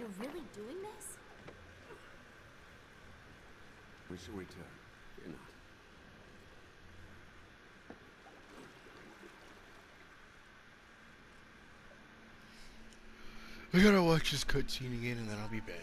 You're really doing this? We shall return. Fear not. I gotta watch this cutscene again and then I'll be back.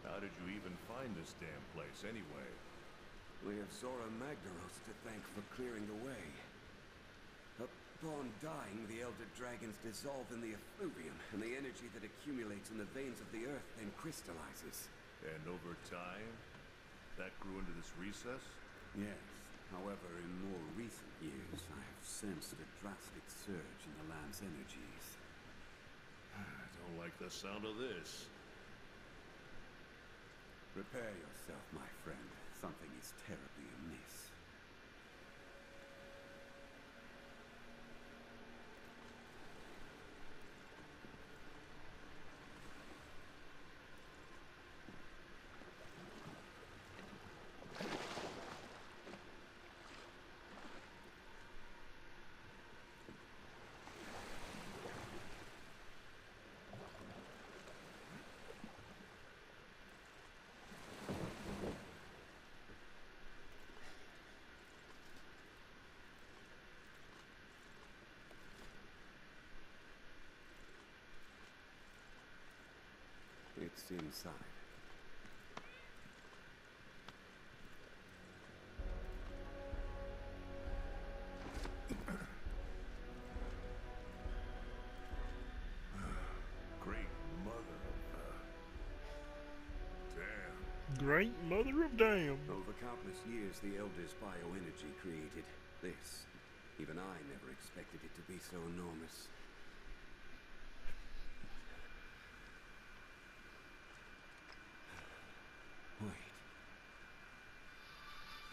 How did you even find this damn place, anyway? We have Zora Magdaros to thank for clearing the way. Upon dying, the Elder Dragons dissolve in the effluvium, and the energy that accumulates in the veins of the earth then crystallizes. And over time, that grew into this recess? Yes. However, in more recent years, I have sensed a drastic surge in the land's energies. I don't like the sound of this. Prepare yourself, my friend. Something is terribly amiss. It's inside. Great mother of... damn. Great mother of damn. Over countless years, the Elders' bioenergy created this. Even I never expected it to be so enormous. Wait.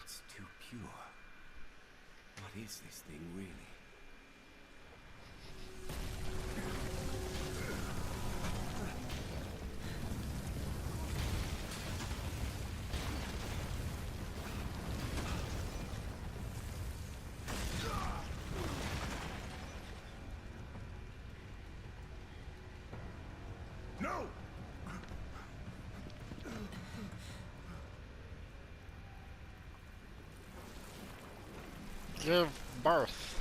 It's too pure. What is this thing, really? No! Give birth.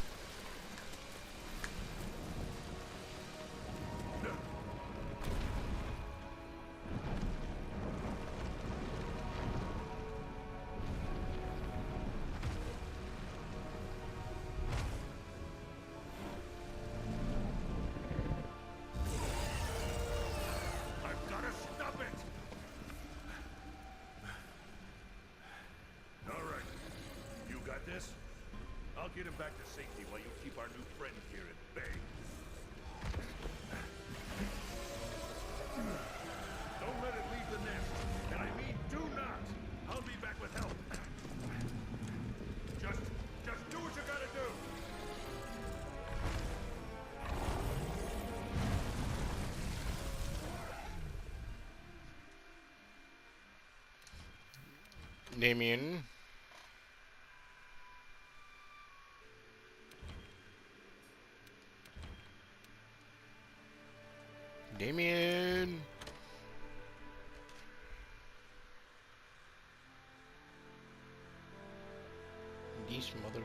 I've got to stop it! All right. You got this? I'll get him back to safety while you keep our new friend here at bay. Don't let it leave the nest. And I mean do not! I'll be back with help. Just do what you gotta do! Damien. Damien. These motherfuckers.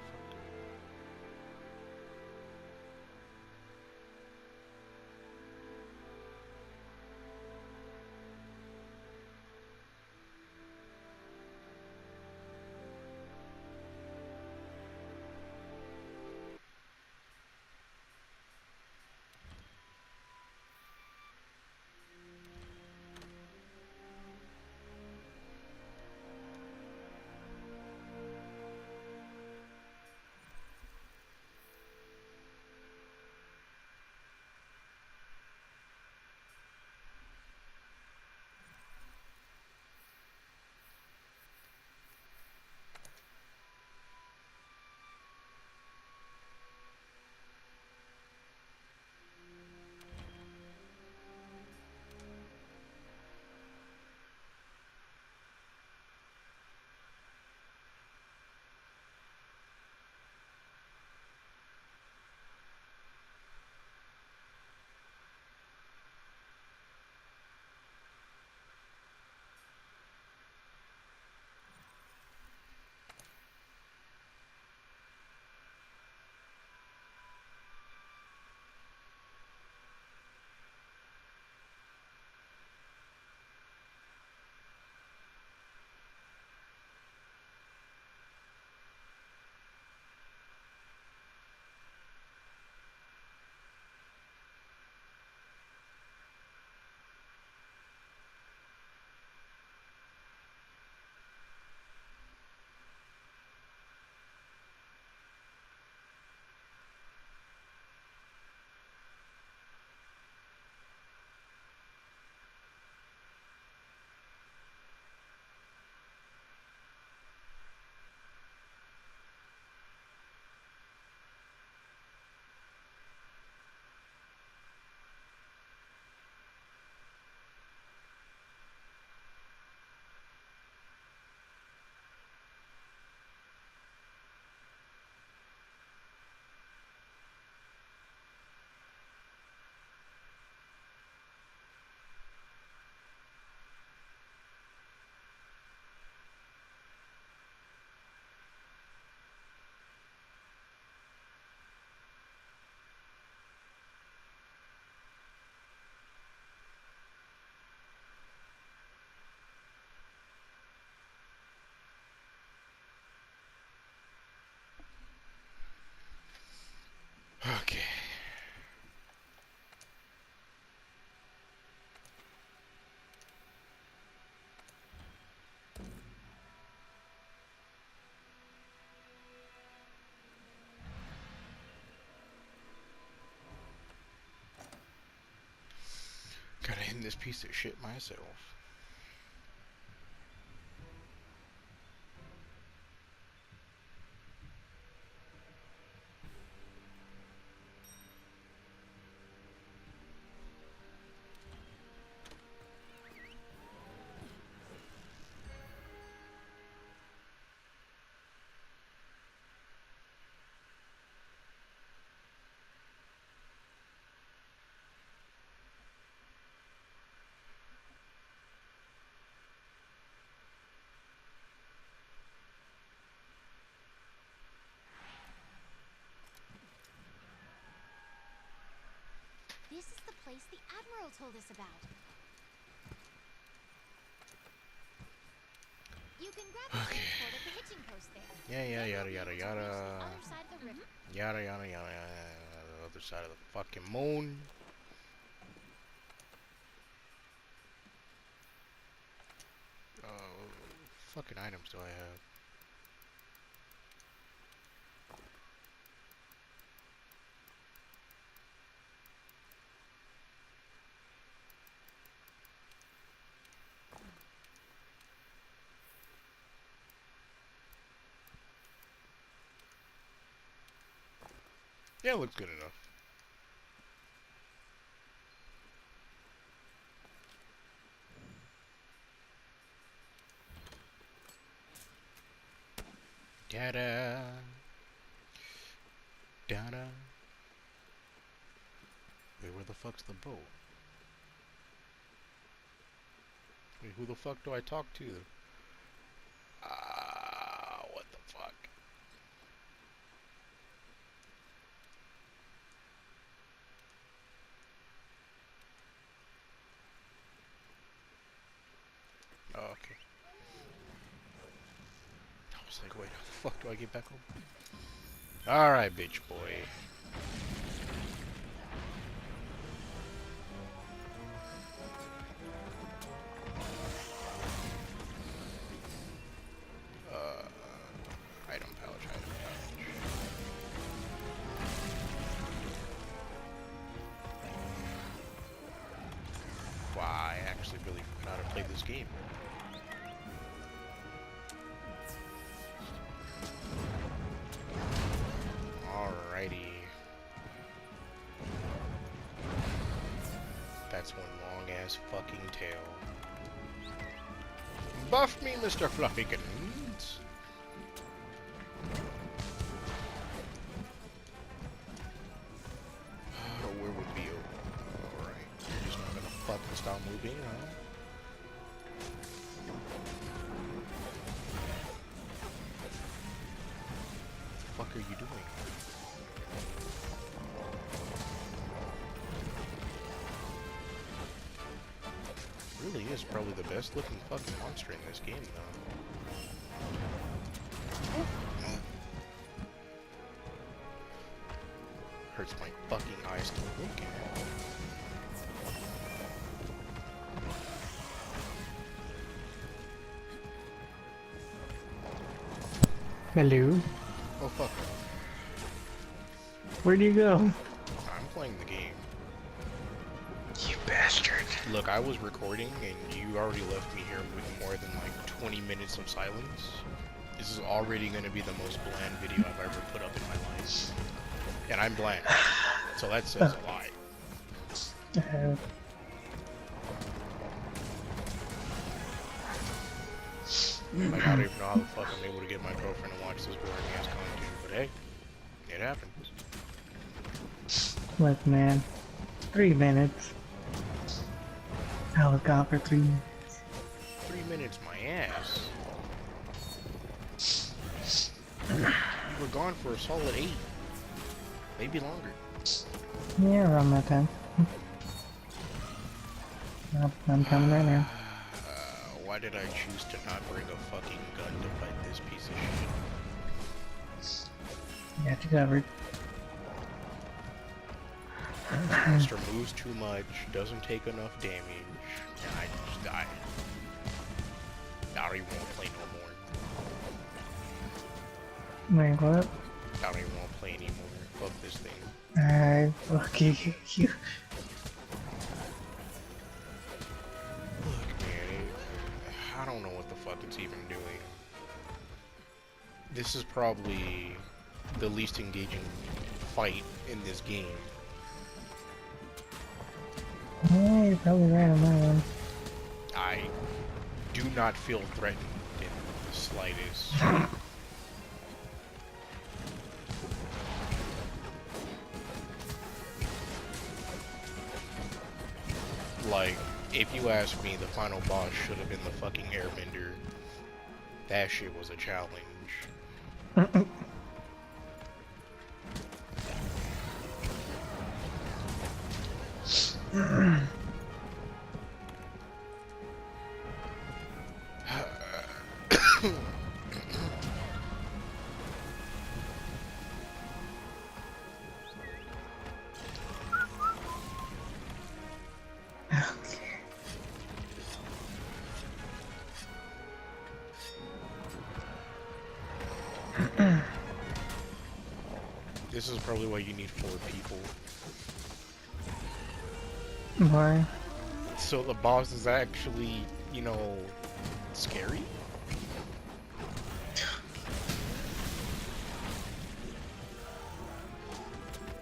fighting this piece of shit myself. This is the place the Admiral told us about. You can grab the transport at the hitching post there. Yeah, Then yada we'll be yada able to yada. reach the other side of the river. Yada yada yada yada. The other side of the fucking moon. Fucking items do I have? Yeah, it looks good enough. Da-da. Da-da. Wait, where the fuck's the boat? Wait, who the fuck do I talk to? What the fuck? Oh, okay. I was like, wait, how the fuck do I get back home? Alright, bitch boy. Item pouch, item pouch. Wow, I actually really forgot how to play this game. Alrighty. That's one long ass fucking tail. Buff me, Mr. Fluffykins. Where would be? Alright. You're just not gonna fucking stop moving, huh? What the fuck are you doing? Really is probably the best looking fucking monster in this game, though. Hurts my fucking eyes to look at. Hello. Oh fuck. Where do you go? I'm playing the game. You bastard. Look, I was recording and you already left me here with more than like 20 minutes of silence. This is already going to be the most bland video I've ever put up in my life. And I'm bland. So that says a lot. Like, I don't even know how the fuck I'm able to get my girlfriend to watch this boring ass content, but hey, it happens. Look, man. 3 minutes. I was gone for 3 minutes. 3 minutes, my ass. You were gone for a solid 8. Maybe longer. Yeah, around that time. I'm coming right now. Why did I choose to not bring a fucking gun to fight this piece of shit? You got you covered. Monster moves too much, doesn't take enough damage, and I just died. Now I won't play no more. Wait, what? I don't even want to play anymore. Fuck this thing. I fucking you. fuck it's even doing. This is probably the least engaging fight in this game. Yeah, you're probably right on that one. I do not feel threatened in the slightest. Like, if you ask me, the final boss should have been the fucking airbender. That shit was a challenge. This is probably why you need 4 people. Why? So the boss is actually, you know, scary?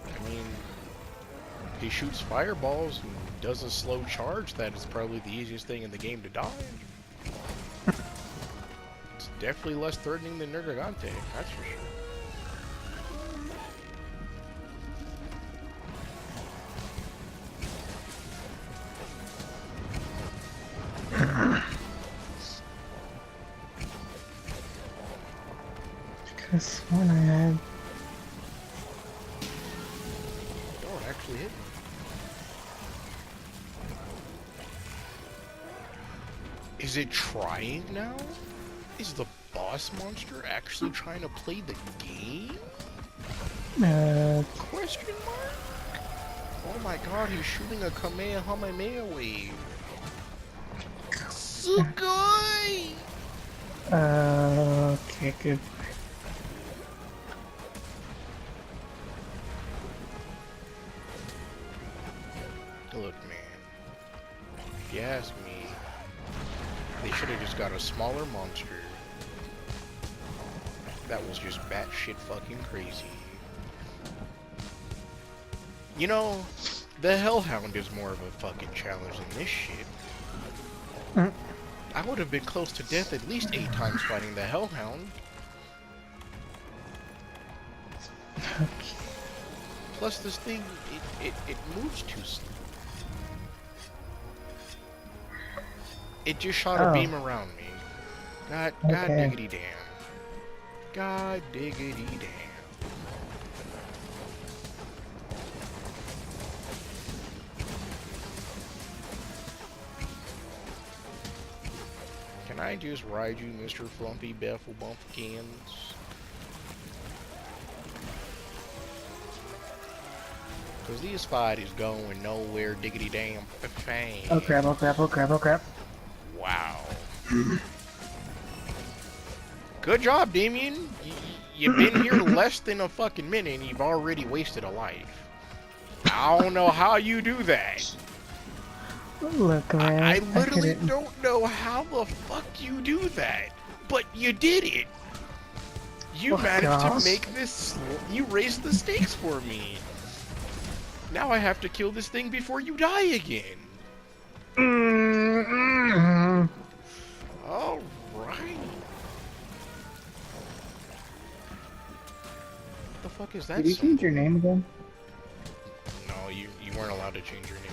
I mean, he shoots fireballs and does a slow charge. That is probably the easiest thing in the game to dodge. It's definitely less threatening than Nergigante, that's for sure. This one I had. Oh, it actually hit me. Is it trying now? Is the boss monster actually trying to play the game? Question mark? Oh my god, he's shooting a Kamehameha wave. Sugoi! Okay, good. Look, man. If you ask me, they should have just got a smaller monster that was just batshit fucking crazy. You know, the Hellhound is more of a fucking challenge than this shit. I would have been close to death at least 8 times fighting the Hellhound. Plus this thing, it moves too slow. It just shot a beam around me. God diggity damn. God diggity damn. Can I just ride you, Mr. Flumpy Beffle Bumpkins? Cause this fight is going nowhere diggity damn fast. Oh crap, oh crap, oh crap, oh crap. Wow. Good job, Damien. You've been here less than a fucking minute and you've already wasted a life. I don't know how you do that. Look, man. I literally don't know how the fuck you do that. But you did it. You managed to make this. You raised the stakes for me. Now I have to kill this thing before you die again. All right. What the fuck is that? Did you change your name again? No, you weren't allowed to change your name.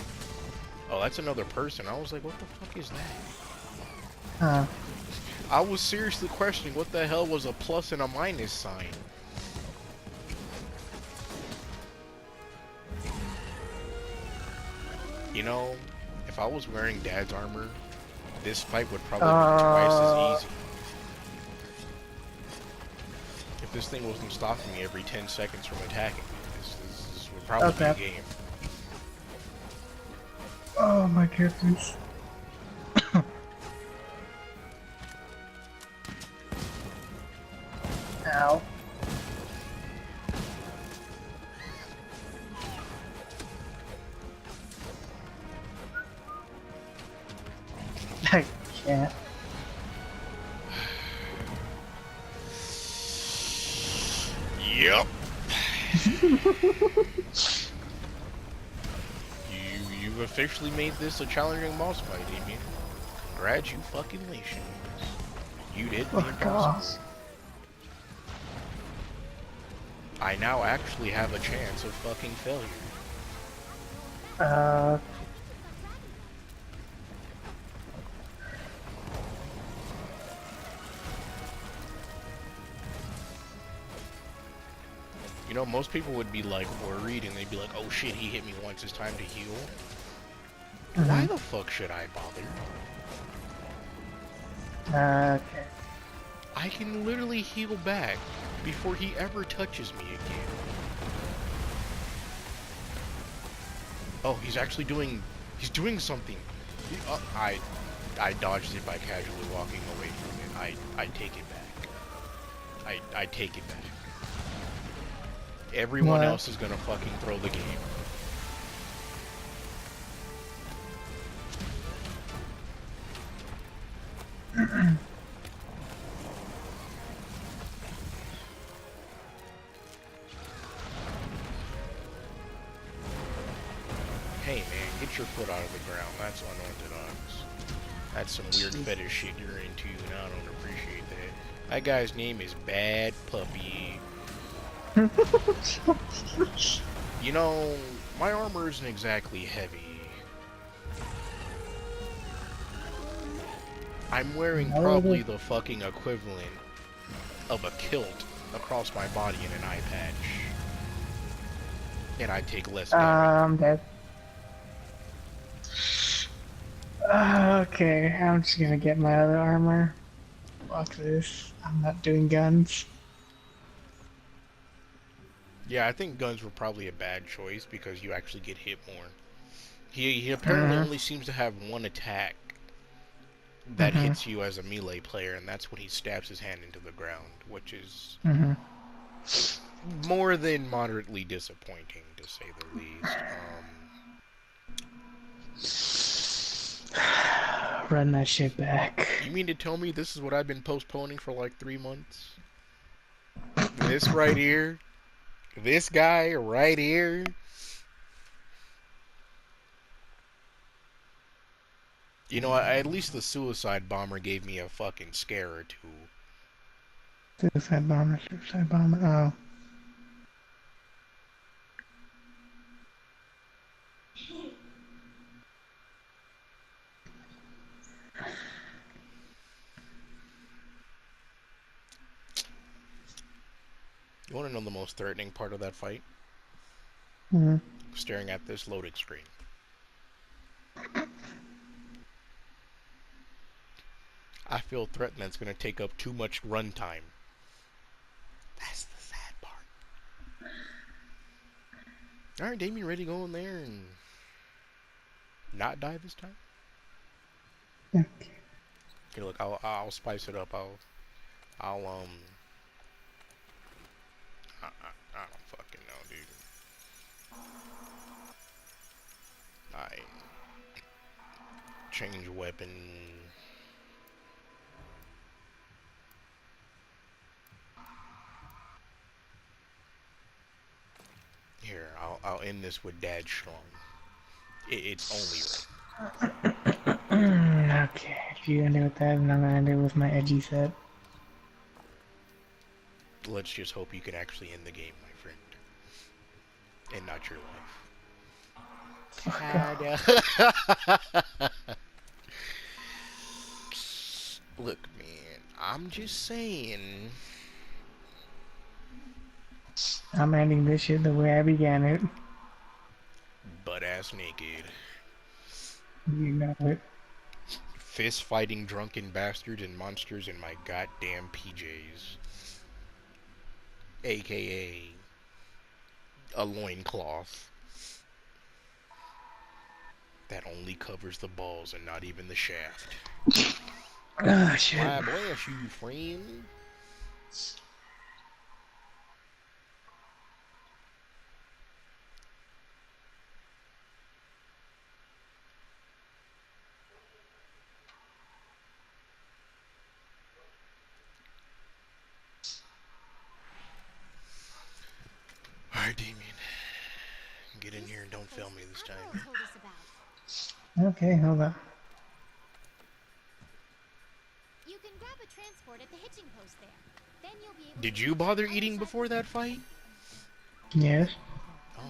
Oh, that's another person. I was like, what the fuck is that? I was seriously questioning what the hell was a plus and a minus sign. You know, if I was wearing Dad's armor, this fight would probably be twice as easy. If this thing wasn't stopping me every 10 seconds from attacking me, this would probably be a game. Oh my goodness. Ow. I can't. Yep. You've officially made this a challenging boss fight, Damien. Congratulations. You did the Fuck impossible. off. I now actually have a chance of fucking failure. You know, most people would be like worried and they'd be like, oh shit, he hit me once, it's time to heal. Why the fuck should I bother? Okay. I can literally heal back before he ever touches me again. Oh, he's actually doing something. I dodged it by casually walking away from it. I take it back. I take it back. Everyone What? else is gonna fucking throw the game. Hey man, get your foot out of the ground. That's unorthodox. That's some weird fetish shit you're into, and I don't appreciate that. That guy's name is Bad Puppy. You know, my armor isn't exactly heavy. I'm wearing probably the fucking equivalent of a kilt across my body and an eye patch. And I take less damage. Dead. Okay, I'm just gonna get my other armor. Fuck this. I'm not doing guns. Yeah, I think guns were probably a bad choice because you actually get hit more. He apparently only seems to have one attack that hits you as a melee player, and that's when he stabs his hand into the ground, which is more than moderately disappointing, to say the least. Run that shit back. You mean to tell me this is what I've been postponing for like 3 months? This right here? This guy right here? You know, at least the suicide bomber gave me a fucking scare or two. Suicide bomber, oh. You want to know the most threatening part of that fight? Staring at this loading screen. I feel threatened that it's going to take up too much runtime. That's the sad part. Alright, Damien, ready to go in there and not die this time? Okay. Here, look, I'll spice it up. I don't fucking know, dude. I change weapon. Here, I'll end this with Dad Strong. It's only right. Okay, if you end it with that, then I'm gonna end it with my edgy set. Let's just hope you can actually end the game, my friend. And not your life. Look, man, I'm just saying. I'm ending this shit the way I began it. Butt ass naked. You know it. Fist fighting drunken bastards and monsters in my goddamn PJs. AKA a loincloth that only covers the balls and not even the shaft. Ah, shit. Why bless you, friend? in This here and is the don't fail place me this the Admiral time. told us about. Okay, hold on. You can grab a transport at the hitching post there. Then you'll be able Did to you reach bother the other eating side before that fight? Yes. Oh.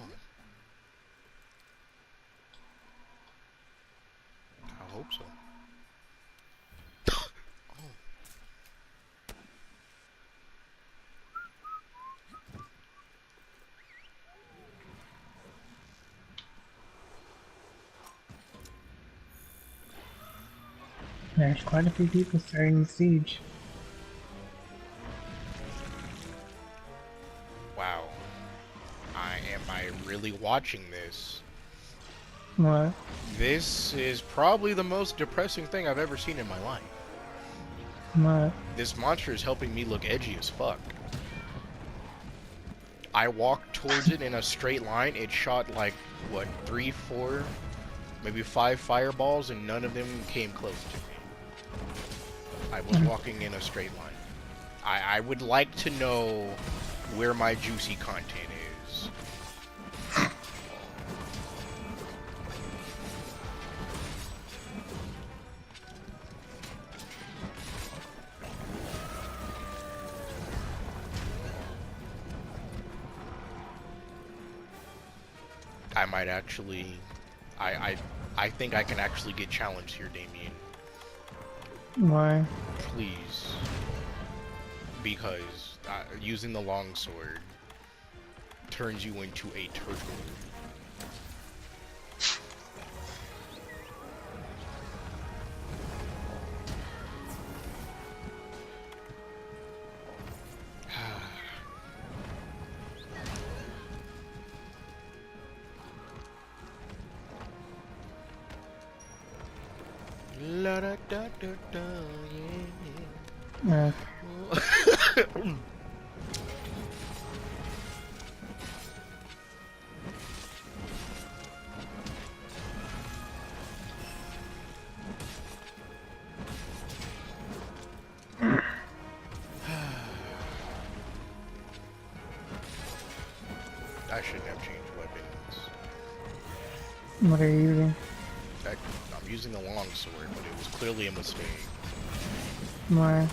I hope so. Oh. There's quite a few people starting the siege. Wow. Am I really watching this? What? This is probably the most depressing thing I've ever seen in my life. What? This monster is helping me look edgy as fuck. I walked towards it in a straight line. It shot like, what, 3, 4, maybe 5 fireballs, and none of them came close to me. I was walking in a straight line. I would like to know where my juicy content is. I might actually... I think I can actually get challenged here, Damien. Why? Please. Because using the longsword turns you into a turtle. La da da da da, yeah. I shouldn't have changed weapons. What are you using? I'm using the longsword, but it was clearly a mistake. Why?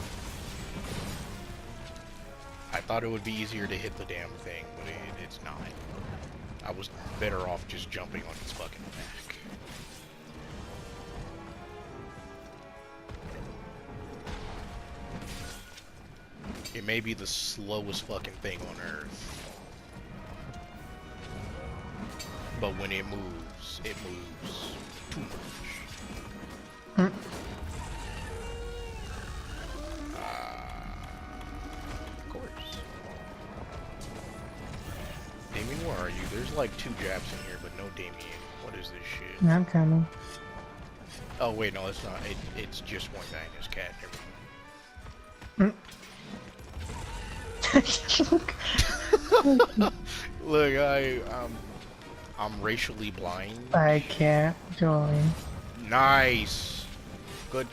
I thought it would be easier to hit the damn thing, but it's not. I was better off just jumping on its fucking back. It may be the slowest fucking thing on Earth. But when it moves too much. Of course. Damien, where are you? There's like 2 Japs in here, but no Damien. What is this shit? I'm coming. Oh wait, no, it's not. It's just one guy and his cat. Never mind. Look, I'm racially blind. I can't join. Nice. Good.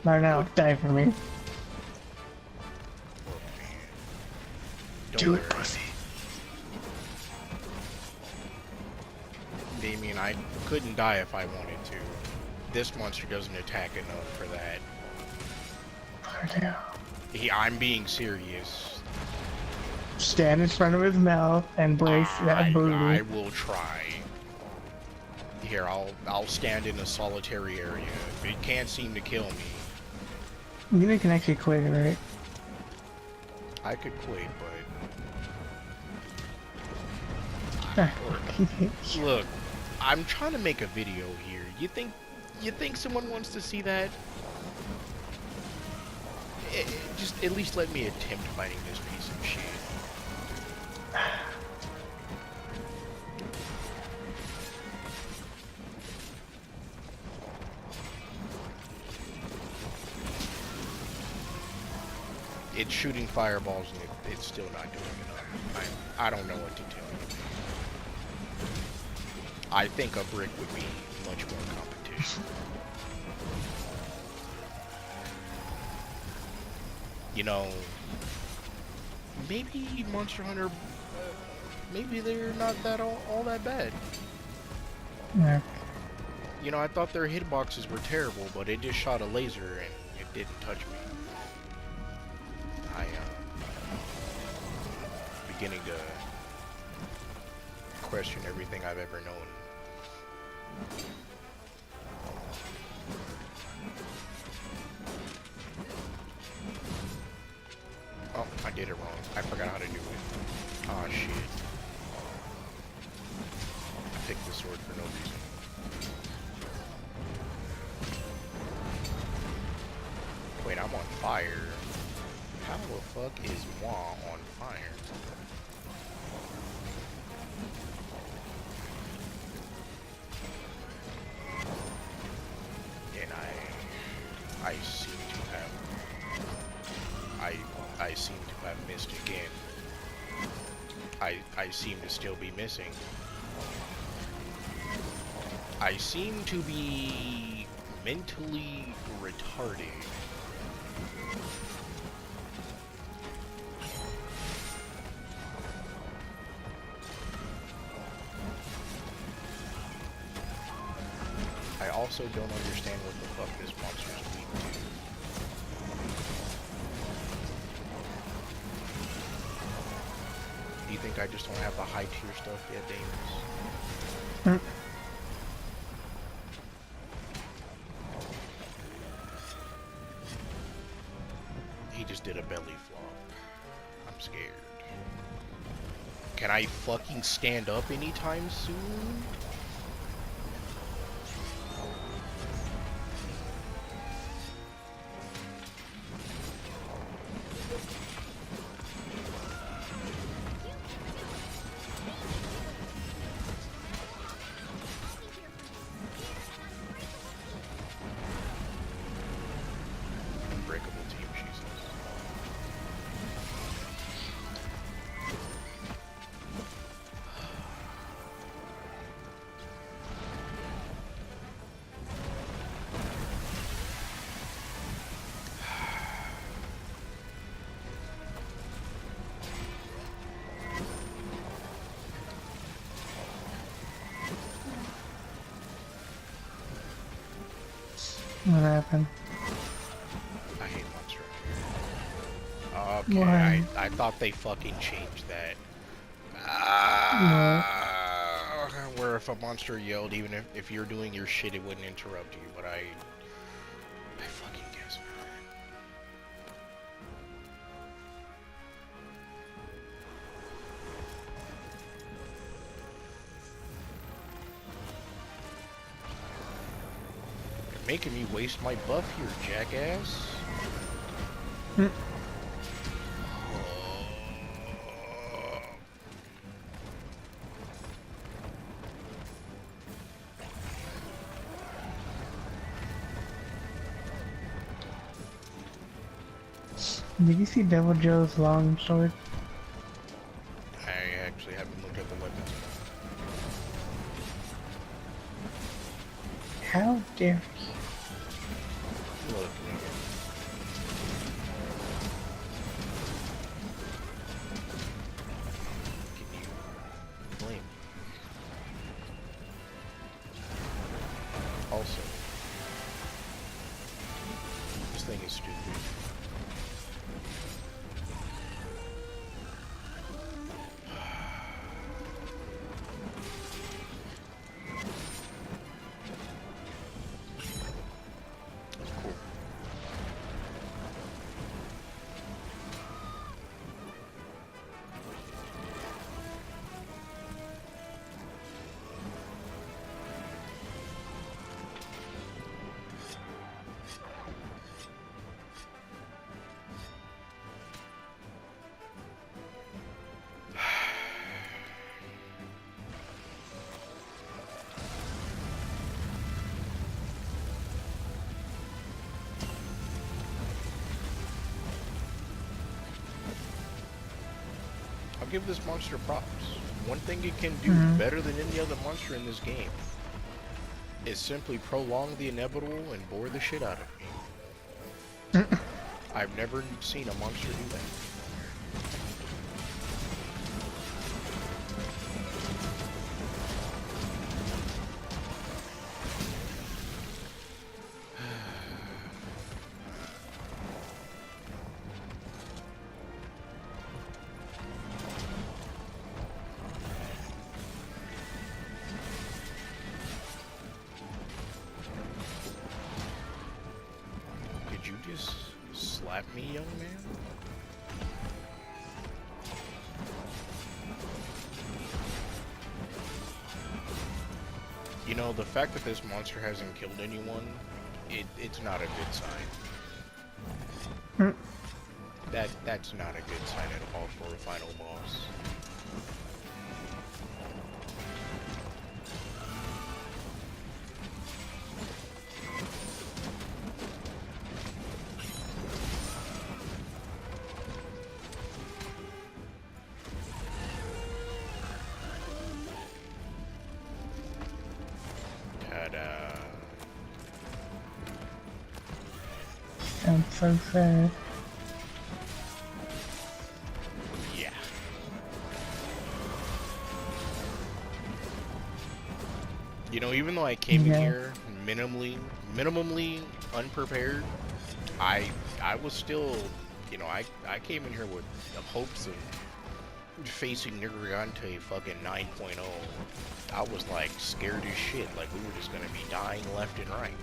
Marnell, die for me. Do it, pussy. Damien, I couldn't die if I wanted to. This monster doesn't attack enough for that. Marnell. I'm being serious. Stand in front of his mouth and brace that booty. I will try. Here, I'll stand in a solitary area. If it can't seem to kill me, You can actually quit, right? I could quit, but look, I'm trying to make a video here. You think someone wants to see that? Just at least let me attempt fighting this piece of shit. It's shooting fireballs and it's still not doing enough. I don't know what to tell you. I think a brick would be much more competition. You know, maybe Monster Hunter maybe they're not that all that bad. Yeah. You know, I thought their hitboxes were terrible, but it just shot a laser and it didn't touch me. I beginning to question everything I've ever known. Oh, I did it wrong. I forgot how to do it. Ah, shit. I picked the sword for no reason. Wait, I'm on fire. How the fuck is Moi on fire? And I seem to have I seem to have missed again. I seem to still be missing. I seem to be mentally retarded. I also don't understand what the fuck this monster is weak to. Do you think I just don't have the high tier stuff yet, Damus? He just did a belly flop. I'm scared. Can I fucking stand up anytime soon? Unbreakable team, Jesus. What happened? I hate Monster Hunter. Okay, Why? I thought they fucking changed that. Where if a monster yelled, even if you're doing your shit, it wouldn't interrupt you, but I fucking guess, man. You're making me waste my buff here, jackass. Did you see Devil Joe's long sword? I actually haven't looked at the weapons. How dare Look, nigga. Can you blame me? Also, this thing is stupid. Cool. I'll give this monster props. One thing it can do better than any other monster in this game is simply prolong the inevitable and bore the shit out of me. I've never seen a monster do that. slap me, young man? You know, the fact that this monster hasn't killed anyone, it's not a good sign. That's not a good sign at all for a final boss. That's so sad. Yeah. You know, even though I came in here minimally unprepared, I was still, you know, I came in here with hopes of facing Nergigante fucking 9.0. I was like scared as shit, like we were just gonna be dying left and right.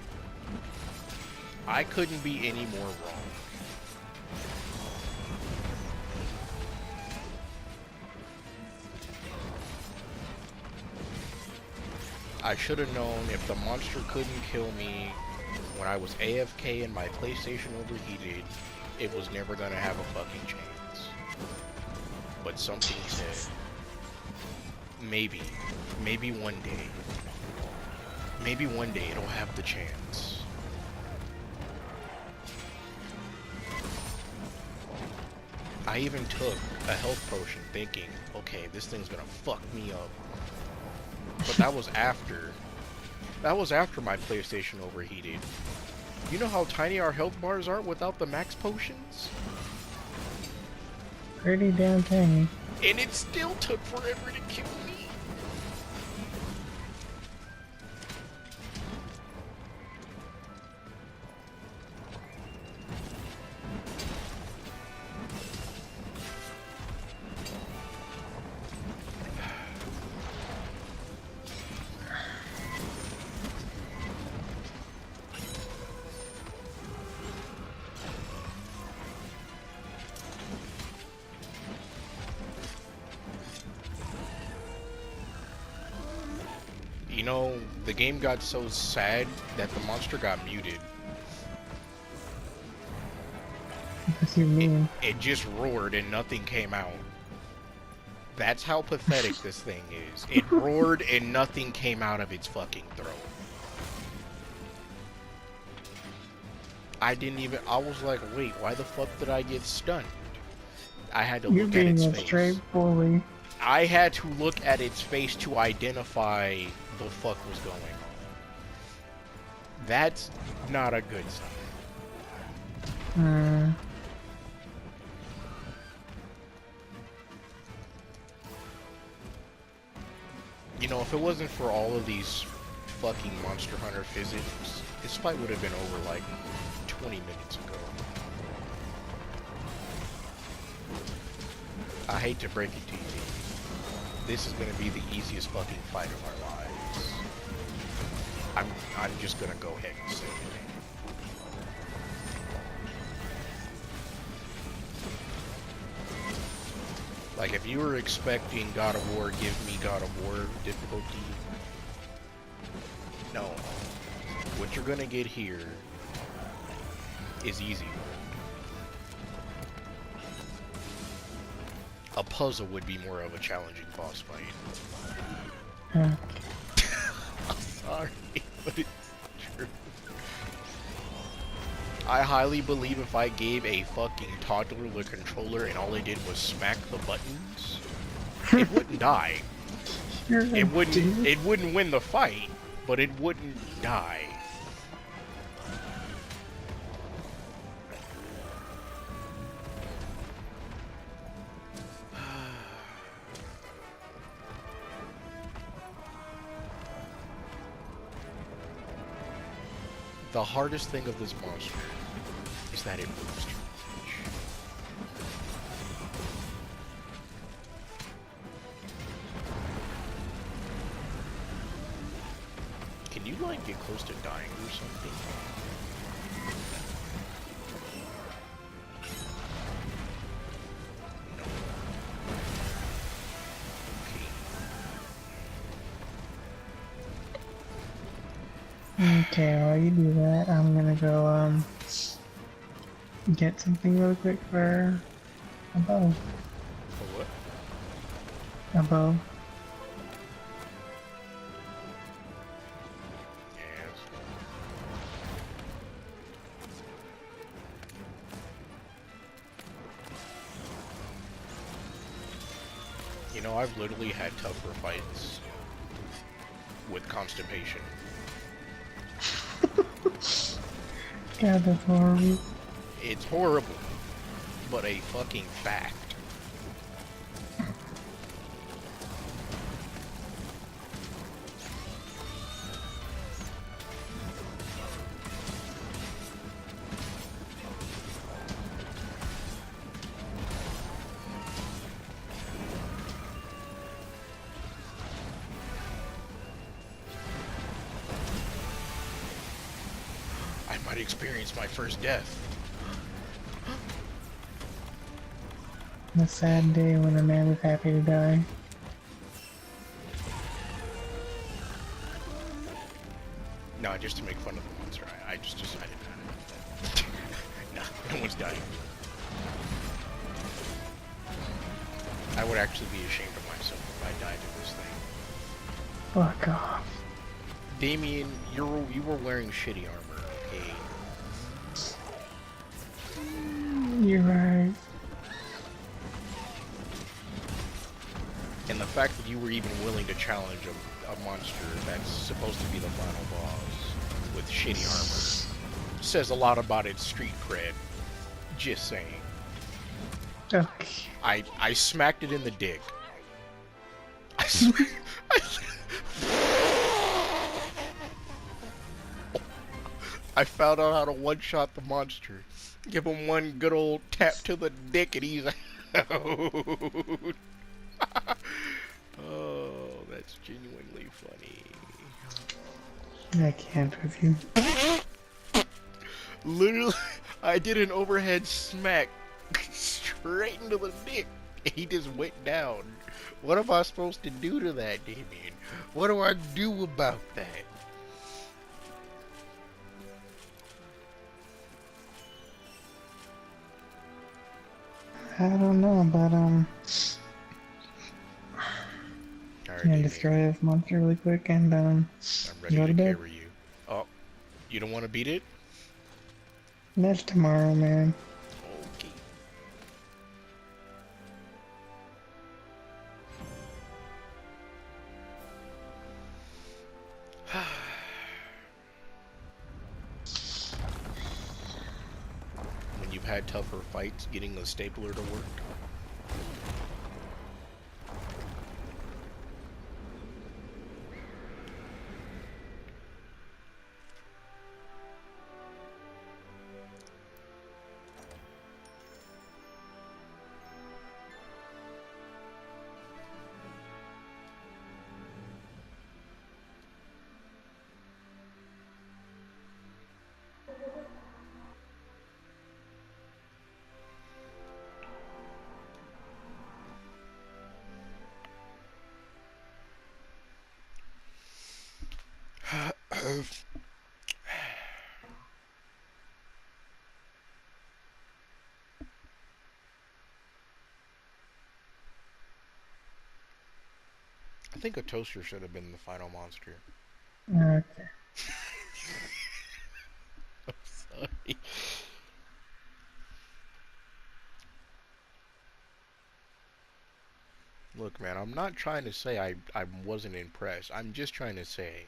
I couldn't be any more wrong. I should have known if the monster couldn't kill me when I was AFK and my PlayStation overheated, it was never gonna have a fucking chance. But something said, maybe one day it'll have the chance. I even took a health potion thinking, okay, this thing's gonna fuck me up. But that was after my PlayStation overheated. You know how tiny our health bars are without the max potions? Pretty damn tiny. And it still took forever to kill me. You know, the game got so sad that the monster got muted. What do you mean? It just roared and nothing came out. That's how pathetic this thing is. It roared and nothing came out of its fucking throat. I was like, wait, why the fuck did I get stunned? I had to look at its face. You're being a straight bully. I had to look at its face to identify the fuck was going on. That's not a good sign. You know, if it wasn't for all of these fucking Monster Hunter physics, this fight would have been over like 20 minutes ago. I hate to break it to you. This is gonna be the easiest fucking fight of our lives. I'm just gonna go ahead and say it. Like, if you were expecting God of War, give me God of War difficulty. No. What you're gonna get here is easy. A puzzle would be more of a challenging boss fight. I'm sorry, but it's true. I highly believe if I gave a fucking toddler the controller and all they did was smack the buttons, it wouldn't die. It wouldn't win the fight, but it wouldn't die. The hardest thing of this monster is that it moves too much. Can you, like, get close to dying or something? Okay, while you do that, I'm gonna go get something real quick for a bow. For what? A bow. Yes. You know, I've literally had tougher fights with constipation. God, that's horrible. It's horrible, but a fucking fact. I might experience my first death. A sad day when a man is happy to die. No, just to make fun of the monster. I just decided not. No one's dying. I would actually be ashamed of myself if I died to this thing. Fuck off. Damien, you were wearing shitty armor, okay? You're right. And the fact that you were even willing to challenge a monster that's supposed to be the final boss with shitty armor says a lot about its street cred. Just saying. Okay. I smacked it in the dick. I found out how to one-shot the monster. Give him one good old tap to the dick and he's out. Oh, that's genuinely funny. I can't with you. Literally, I did an overhead smack straight into the dick. He just went down. What am I supposed to do to that, Damien? What do I do about that? I don't know, but Alright, gonna Damien, destroy this monster really quick and I'm ready go to to bed. carry you. Oh, you don't want to beat it? That's tomorrow, man. Okay. When you've had tougher fights, getting a stapler to work. I think a toaster should have been the final monster. Okay. I'm sorry. Look, man, I'm not trying to say I wasn't impressed. I'm just trying to say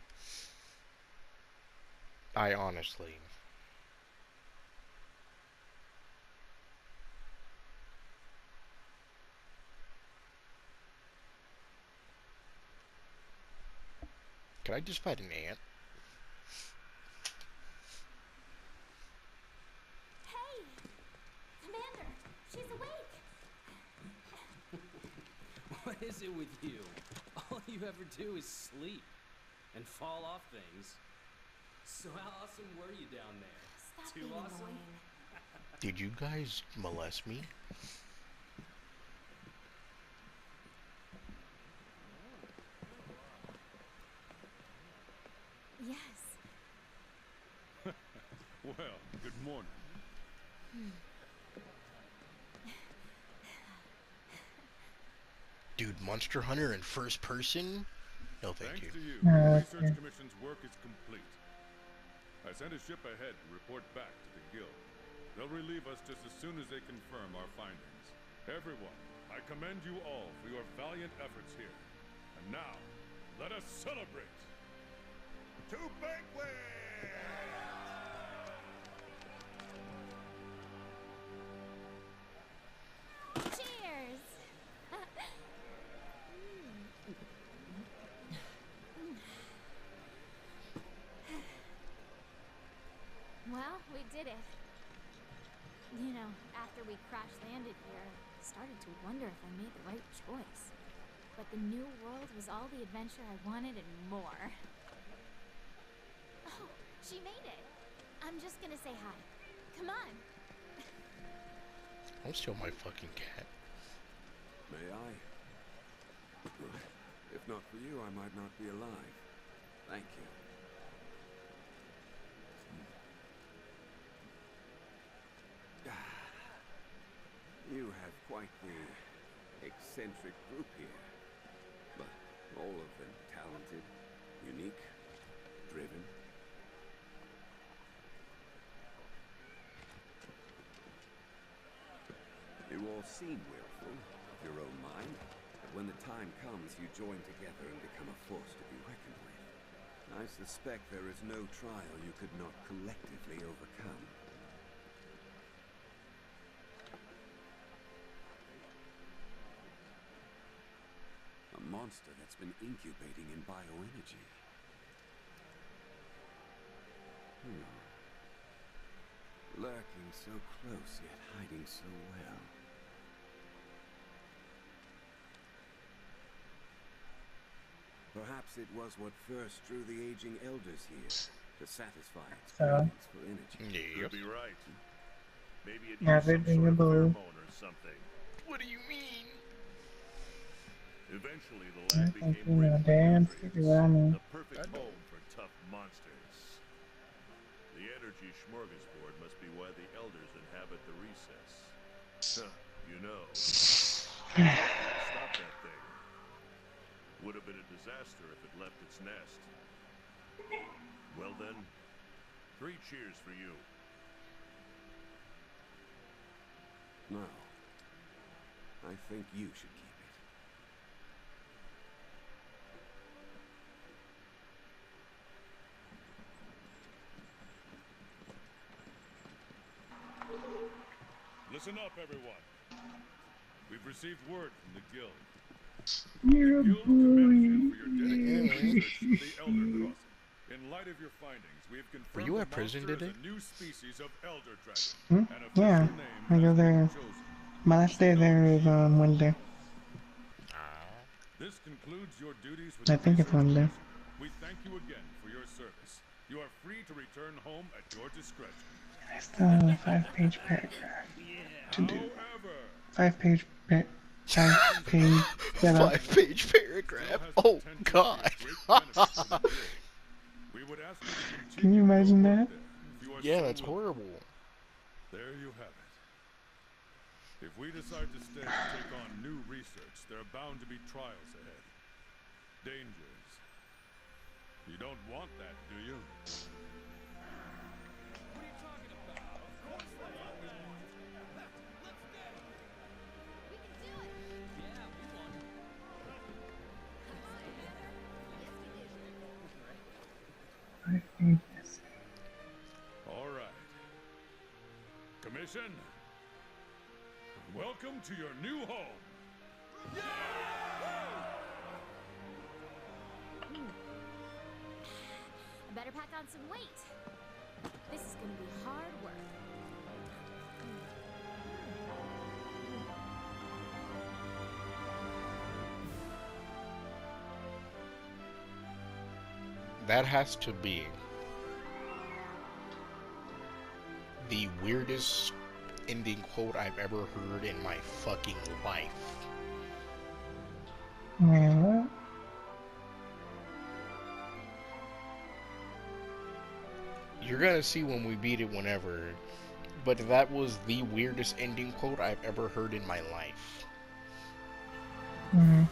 I honestly. Can I just fight an ant? Hey! Commander! She's awake! What is it with you? All you ever do is sleep and fall off things. So how awesome were you down there? Stop Too being awesome? annoying. Did you guys molest me? Yes. Well, good morning. Dude, Monster Hunter in first person? No, thank Thanks you. to you, Oh, the okay. Research Commission's work is complete. I sent a ship ahead to report back to the Guild. They'll relieve us just as soon as they confirm our findings. Everyone, I commend you all for your valiant efforts here. And now, let us celebrate! To banquet! Cheers! Well, we did it. You know, after we crash landed here, I started to wonder if I made the right choice. But the new world was all the adventure I wanted and more. Oh, she made it. I'm just gonna say hi. Come on. Don't steal my fucking cat. May I? If not for you, I might not be alive. Thank you. You have quite the eccentric group here. But all of them talented, unique, driven. You all seem willful, of your own mind, but when the time comes, you join together and become a force to be reckoned with. I suspect there is no trial you could not collectively overcome. A monster that's been incubating in bioenergy. Lurking so close, yet hiding so well. Perhaps it was what first drew the aging elders here, to satisfy its cravings for energy. Yep. Could be right. Maybe it Have needs it some in sort the of bowl. pheromone or something. What do you mean? Eventually, the I land think became you know rich with damn nutrients, pretty well, man. the perfect home for tough monsters. The energy smorgasbord must be why the elders inhabit the recess. Huh, you know. Stop that thing. Would have been a disaster if it left its nest. Well then, 3 cheers for you. No. I think you should keep it. Listen up, everyone. We've received word from the Guild. Yeah, Guild commends you boy. for your dedicated research of the Elder Crossing. In light of your findings, we have confirmed you the at prison monster today? is a new species of Elder Dragon. Hmm? An official Yeah, name I go has been there. chosen. My last day there is on Wednesday. This concludes your duties with I the think it's Research Monday. Commission. We thank you again for your service. You are free to return home at your discretion. I still have a 5-page paragraph to do. However, 5-page setup. 5-page paragraph. Oh God. we would ask you to continue Can you imagine your work that? there, if you are Yeah, so that's willing. horrible. There you have it. If we decide to stay and take on new research, there are bound to be trials ahead. Dangers. You don't want that, do you? We can do it! Yeah, we won. Yes, we did. 5 pages. All right. Commission, welcome to your new home. I better pack on some weight. This is gonna be hard work. That has to be the weirdest ending quote I've ever heard in my fucking life. Man, what? You're gonna see when we beat it whenever. But that was the weirdest ending quote I've ever heard in my life. Mm-hmm.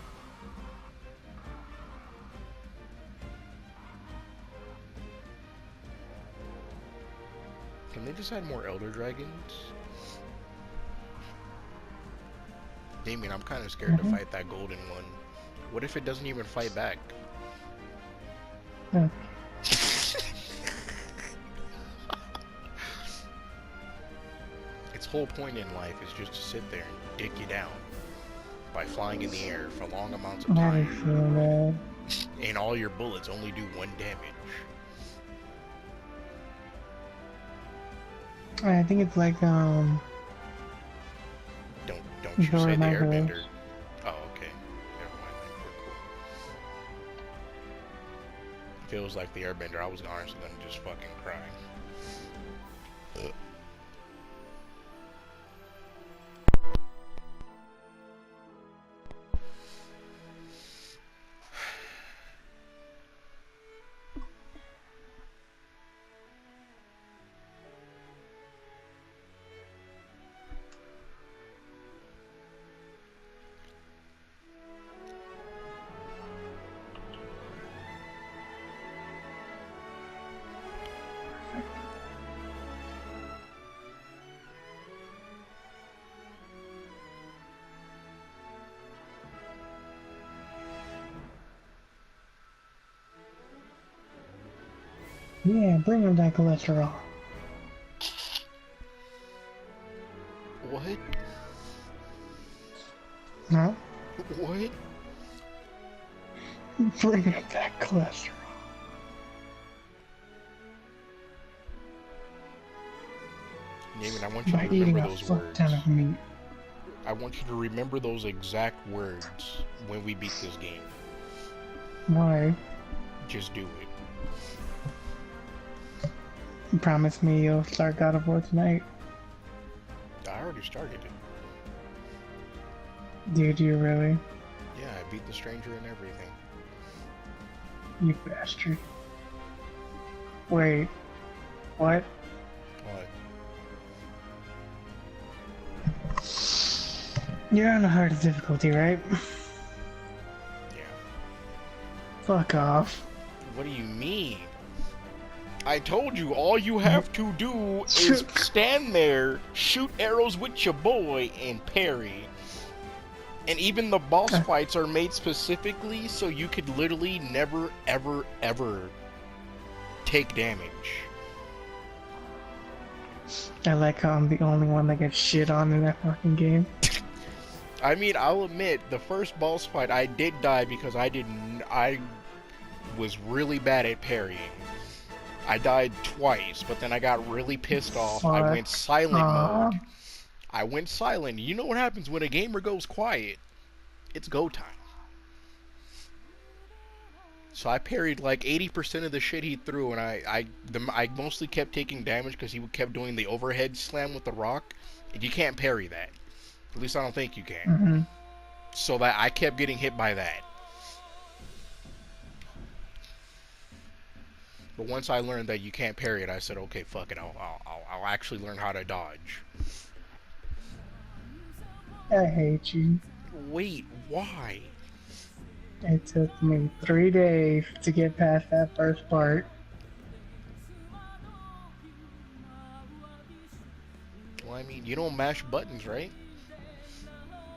Can they just add more Elder Dragons? Damien, I'm kind of scared to fight that golden one. What if it doesn't even fight back? Yeah. Its whole point in life is just to sit there and dick you down by flying in the air for long amounts of That is time. so bad. And all your bullets only do 1 damage. I think it's like, Don't you Zora say the Magdaros. airbender. Oh, okay. Never mind then. We're cool. If it was like the airbender, I was honestly gonna just fucking cry. Ugh. yeah, bring him that cholesterol. What? Huh? What? Bring him that cholesterol. Naaman, I want you By to eating remember a those fuck words. ton of meat. I want you to remember those exact words when we beat this game. Why? Just do it. You promise me you'll start God of War tonight? I already started it. Dude, you really? Yeah, I beat the stranger and everything. You bastard. Wait. What? What? You're on the hardest difficulty, right? Yeah. Fuck off. What do you mean? I told you, all you have to do is stand there, shoot arrows with your boy, and parry. And even the boss fights are made specifically so you could literally never, ever, ever take damage. I like how I'm the only one that gets shit on in that fucking game. I mean, I'll admit, the first boss fight I did die because I was really bad at parrying. I died twice, but then I got really pissed off. I went silent mode. I went silent. You know what happens when a gamer goes quiet? It's go time. So I parried like 80% of the shit he threw, and I mostly kept taking damage because he kept doing the overhead slam with the rock. And you can't parry that. At least I don't think you can. Mm-hmm. So that I kept getting hit by that. But once I learned that you can't parry it, I said, okay, fuck it. I'll actually learn how to dodge. I hate you. Wait, why? It took me 3 days to get past that first part. Well, I mean, you don't mash buttons, right?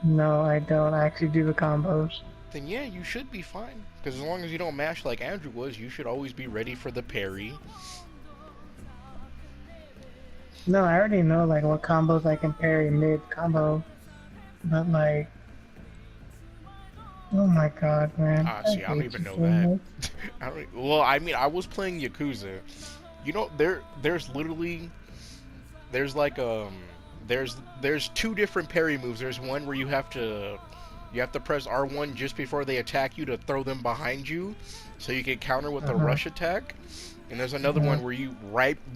No, I don't. I actually do the combos. Then yeah, you should be fine. Because as long as you don't mash like Andrew was, you should always be ready for the parry. No, I already know like what combos I can parry mid-combo. But like... Oh my god, man. See, I don't even know that. Well, I mean, I was playing Yakuza. You know, there's literally... There's like, there's 2 different parry moves. There's one where you have to press R1 just before they attack you to throw them behind you, so you can counter with the rush attack. And there's another one where you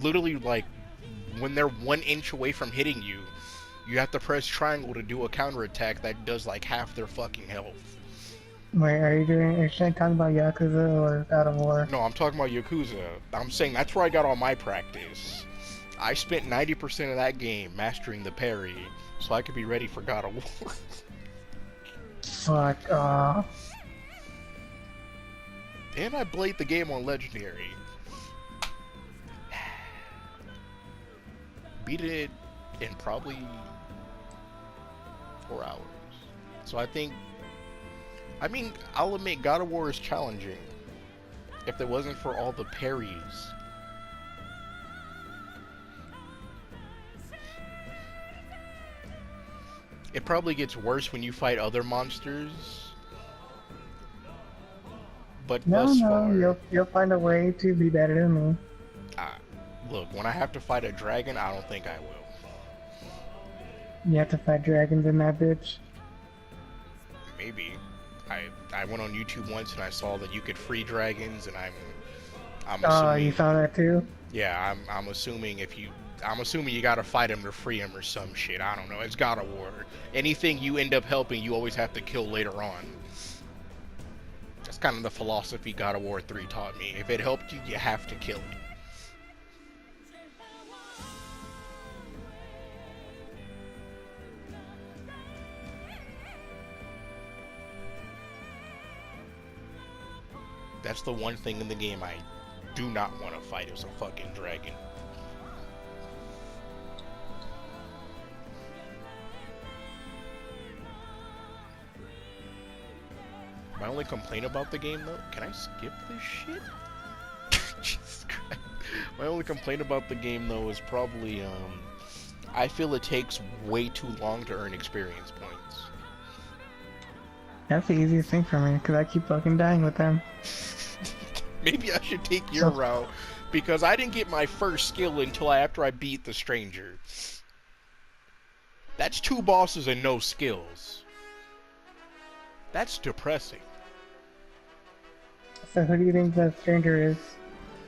literally like when they're 1 inch away from hitting you, you have to press triangle to do a counter attack that does like half their fucking health. Wait, are you talking about Yakuza or God of War? No, I'm talking about Yakuza. I'm saying that's where I got all my practice. I spent 90% of that game mastering the parry, so I could be ready for God of War. Fuck And I played the game on Legendary. Beat it in probably 4 hours. So I mean, I'll admit God of War is challenging. If it wasn't for all the parries. It probably gets worse when you fight other monsters. But thus far, you'll find a way to be better than me. Look, when I have to fight a dragon, I don't think I will. You have to fight dragons in that bitch. Maybe. I went on YouTube once and I saw that you could free dragons, and I'm assuming. You saw that too? Yeah, I'm assuming I'm assuming you gotta fight him to free him or some shit. I don't know. It's God of War. Anything you end up helping, you always have to kill later on. That's kind of the philosophy God of War 3 taught me. If it helped you, you have to kill it. That's the one thing in the game I do not want to fight is a fucking dragon. My only complaint about the game, though... Can I skip this shit? Jesus Christ. My only complaint about the game, though, is probably, I feel it takes way too long to earn experience points. That's the easiest thing for me, because I keep fucking dying with them. Maybe I should take your route, because I didn't get my first skill until after I beat the stranger. That's 2 bosses and no skills. That's depressing. So who do you think the stranger is?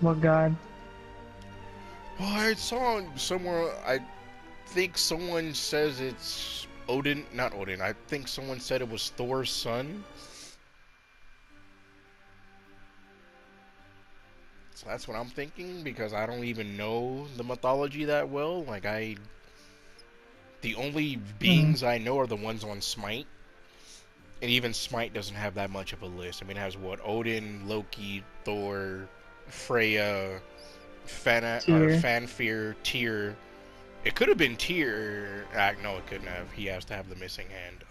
What god? Well, I saw somewhere, I think someone says it's Odin, not Odin, I think someone said it was Thor's son. So that's what I'm thinking, because I don't even know the mythology that well. Like, the only beings I know are the ones on Smite. And even Smite doesn't have that much of a list. I mean, it has what? Odin, Loki, Thor, Freya, Fanfear, Tyr. It could have been Tyr. No, it couldn't have. He has to have the missing hand.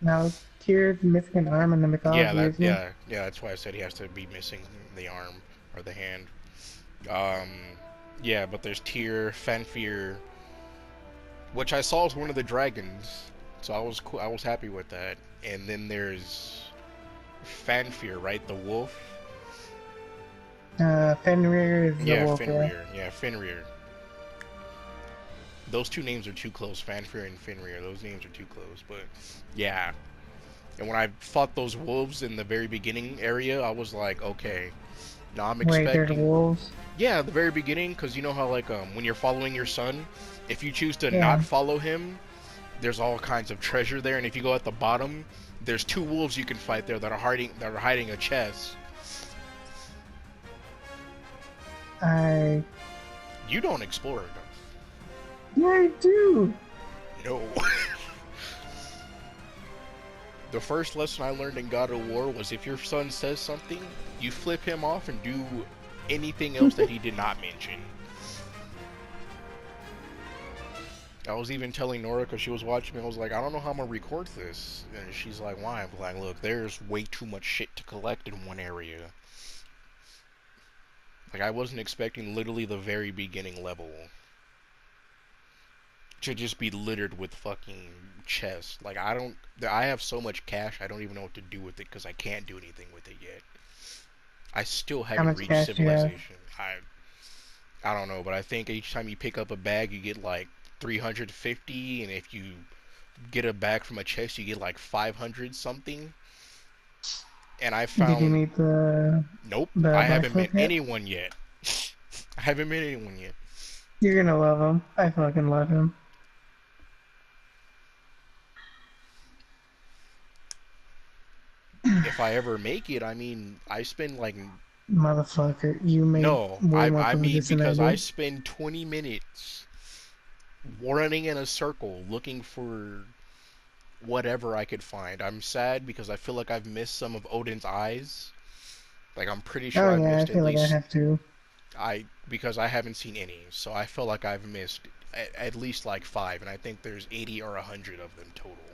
No, Tyr's missing an arm in the mythology. Yeah, that's why I said he has to be missing the arm or the hand. Yeah, but there's Tyr, Fanfear, which I saw as one of the dragons. So I was happy with that. And then there's Fanfear, right? The wolf. Fenrir is the wolf. Yeah, Fenrir. Those 2 names are too close. Fanfear and Fenrir. Those names are too close. But yeah. And when I fought those wolves in the very beginning area, I was like, okay. Now I'm expecting. Wait, there's wolves? Yeah, the very beginning, because you know how like when you're following your son, if you choose to not follow him, there's all kinds of treasure there, and if you go at the bottom, there's 2 wolves you can fight there that are hiding a chest. You don't explore enough. Yeah, I do. No. The first lesson I learned in God of War was if your son says something, you flip him off and do anything else that he did not mention. I was even telling Nora, because she was watching me, I was like, I don't know how I'm going to record this. And she's like, why? I'm like, look, there's way too much shit to collect in one area. Like, I wasn't expecting literally the very beginning level to just be littered with fucking chests. Like, I have so much cash, I don't even know what to do with it, because I can't do anything with it yet. I still haven't reached civilization. I don't know, but I think each time you pick up a bag, you get like 350, and if you get a bag from a chest, you get like 500 something. And I found. Did you meet the? Nope, I haven't met anyone yet. I haven't met anyone yet. You're gonna love him. I fucking love him. if I ever make it, I mean, I spend like Motherfucker, you made no, way more I mean progress than I because I did. spend 20 minutes running in a circle looking for whatever I could find. I'm sad because I feel like I've missed some of Odin's eyes. Like I'm pretty sure Oh I've yeah, I missed at feel like I least have to. because I haven't seen any, so I feel like I've missed at least like 5, and I think there's 80 or 100 of them total.